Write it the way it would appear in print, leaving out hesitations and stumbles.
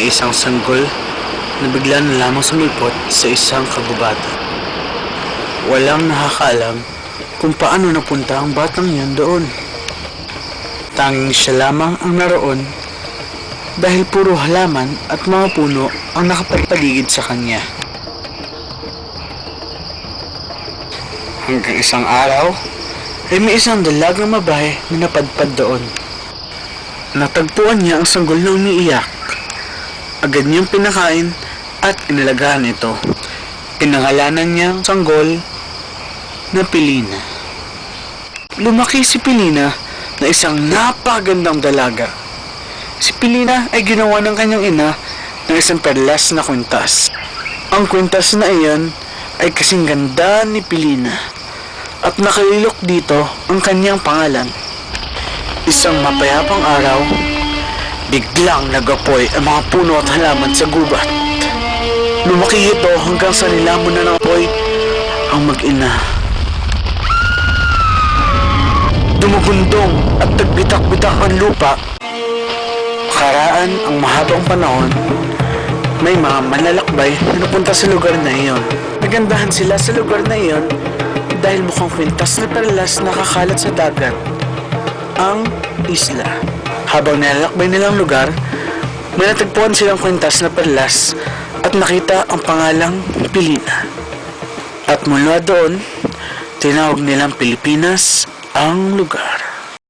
may isang sanggol na bigla na lamang sumulpot sa isang kagubatan. Walang nakakaalam kung paano napunta ang batang yan doon. Tanging siya lamang ang naroon dahil puro halaman at mga puno ang nakapagpaligid sa kanya. Hanggang isang araw, ay may isang dalagang babae na napadpad doon. Natagpuan niya ang sanggol na umiiyak. Agad niyang pinakain at inalagaan ito. Pinangalanan niya ang sanggol na Pilina. Lumaki si Pilina na isang napakagandang dalaga. Si Pilina ay ginawa ng kanyang ina ng isang perlas na kwintas. Ang kwintas na iyon ay kasing ganda ni Pilina at nakalilok dito ang kanyang pangalan. Isang mapayapang araw, biglang nagapoy ang mga puno at halaman sa gubat. Lumaki ito hanggang sa nilamon na ng apoy ang mag-ina. Dumugundong at nagbitak-bitak ang lupa. Karaan ang mahabang panahon, may mga manlalakbay na napunta sa lugar na iyon. Nagandahan sila sa lugar na iyon dahil mukhang kwintas na perlas nakakalat sa dagat ang isla. Habang nilalakbay nilang lugar, may natagpuan silang kwintas na perlas at nakita ang pangalang Pilina. At mula doon, tinawag nilang Pilipinas ang lugar.